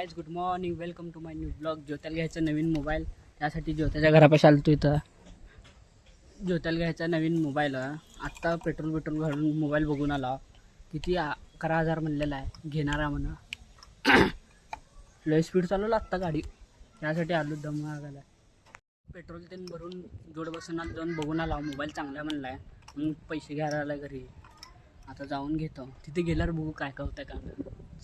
Guys, good morning, welcome to my new blog. ज्योत्याला घ्यायचा नवीन मोबाईल, त्यासाठी ज्योत्याच्या घरापाशी आलतो. इथं ज्योत्याला घ्यायचा नवीन मोबाईल. आत्ता पेट्रोल घालून मोबाईल बघून आला. किती 11,000 म्हणलेला आहे, घेणार आहे म्हणा. लय स्पीड चालवलं आत्ता गाडी, त्यासाठी आलो. दम मागायला पेट्रोल ते भरून जोड बसणार जाऊन बघून आला. मोबाईल चांगला म्हणला आहे, मग पैसे घ्यायला आला घरी. आता जाऊन घेतो. तिथे गेल्यावर बघू काय काय होतं का.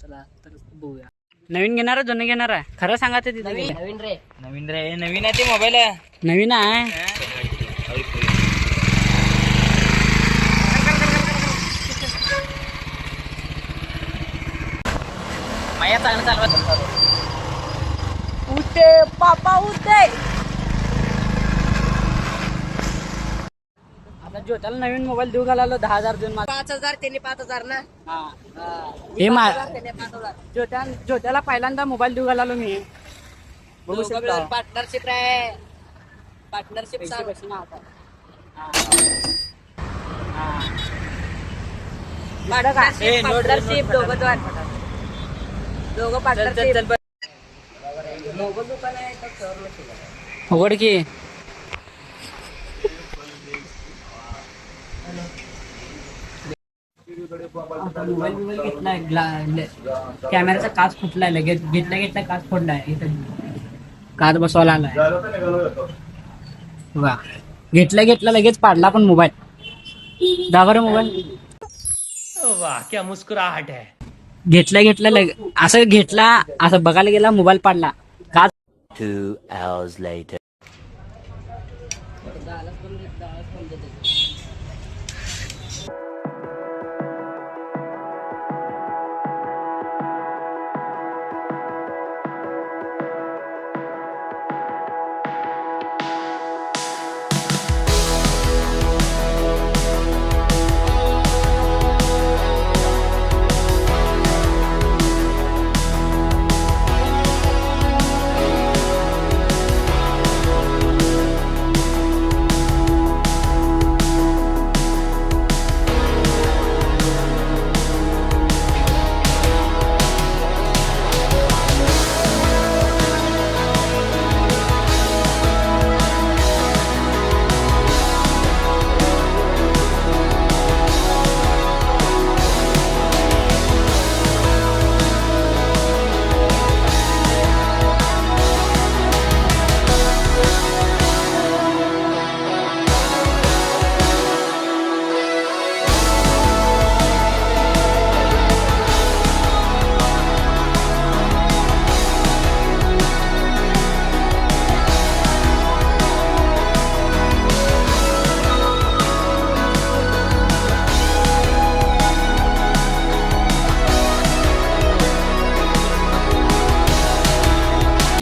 चला तर बघूया. नवीन घेणार आहे जुनं घेणार आहे? खरं सांगा ते. तिथे नवीन रे नवीन आहे ते मोबाईल. नवीन आहे. माया चांगलं चालवत. उठे पापा उठे. आता ज्योत्याला नवीन मोबाईल देऊ घालालो. 10,000 देऊन 5,000 त्यांनी 5,000 ना. हे त्यांनी 5,000. ज्योत्याला पहिल्यांदा मोबाईल देऊ घालालो मी. बघू शकता पार्टनरशिप आहे. पार्टनरशिप पार्टनरशिप दोघं पार्टनरशिप. दुकान आहे उघड की. मोबाईल घेतलाय, कॅमेराचा काच फुटलाय. लगेच घेतल्या काच फोडलाय. इथं काच बसवायला आलाय. वा, घेतल्या लगेच पाडला पण मोबाईल. दाबर मोबाईल. वाह क्या मुस्कुराहट है. घेतल्या असं घेतला, असं बघायला गेला, मोबाईल पाडला. काच. 2 hours later.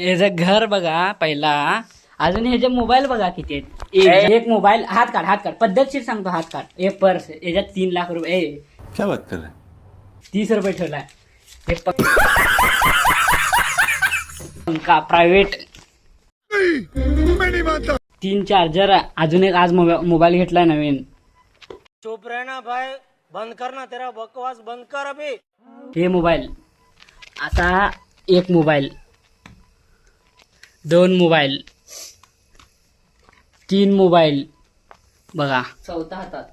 याचं घर बघा पहिला. अजून ह्याचे मोबाईल बघा किती आहेत. एक मोबाईल. हात काढ पद्धतशीर सांगतो. हात काढ. एक पर्स, याच्यात 3 लाख रुपये. क्या बात कर रहे हैं? 30 रुपये ठेवलाय. हे पंखा प्रायव्हेट. 3 चार्जर. अजून एक आज मोबाईल घेतलाय नवीन. चुप रहना भाई, बंद करना तेरा बकवास, बंद कर अभी. हे मोबाईल. आता एक मोबाईल, 2 मोबाईल, 3 मोबाईल बघा. चौथा हातात.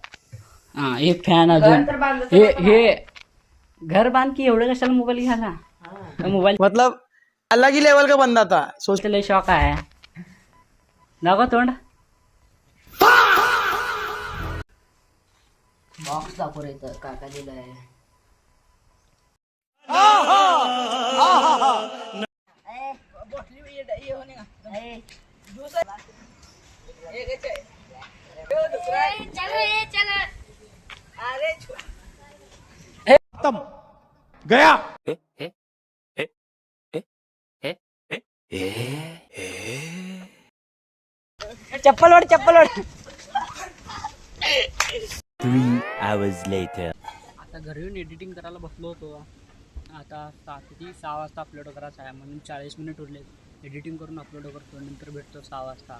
हा, एक फॅन अजून. हे घर बांध की एवढं कशाला मोबाईल घ्यायला. मोबाईल मतलब अलग ही लेवल का बंदा था. सोचले शॉक आहे. दाखव तोंड. बॉक्स दाखव रे. तर काका दिलाय. गया. चप्पल ओढ. 3 hours later. आता घरी येऊन एडिटिंग करायला बसलो होतो. आता 6 वाजता अपलोड करायचं आहे, म्हणून 40 मिनिट उरले. एडिटिंग करून अपलोड करतो. नंतर भेटतो 6 वाजता.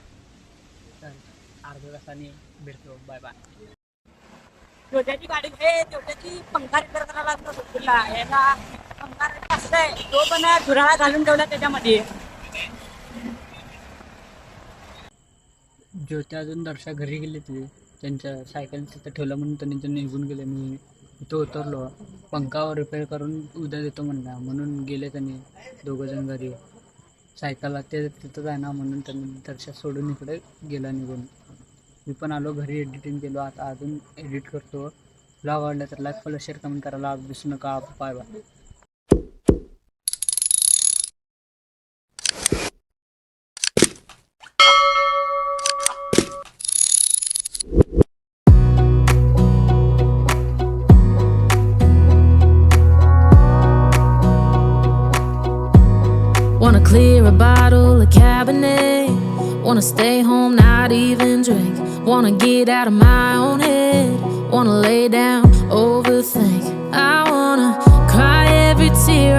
तर अर्ध्या तासाने भेटतो. Bye bye. छोट्याची गाडी. छोट्याची पंखा रिपेअर करायला लागतो. तो पण धुराळा घालून ठेवला त्याच्यामध्ये. ज्योती अजून दर्शा घरी गेले ते त्यांच्या सायकल तिथं ठेवलं म्हणून त्यांनी निघून गेले. मी इथं उतरलो, पंखावर रिपेअर करून उद्या देतो म्हणला म्हणून गेले त्यांनी दोघंजण घरी. सायकलला ते तिथंच आहे ना म्हणून त्यांनी दर्शा सोडून इकडे गेला निघून. मी पण आलो घरी, एडिटिंग केलो. आता अजून एडिट करतो. ब्लॉग आवडला तर लाईक फॉलो शेअर कमेंट करायला विसरू नका. Bye bye. Wanna clear a bottle of Cabernet. Wanna stay home, not even drink. Wanna get out of my own head. Wanna lay down, overthink. I wanna cry every tear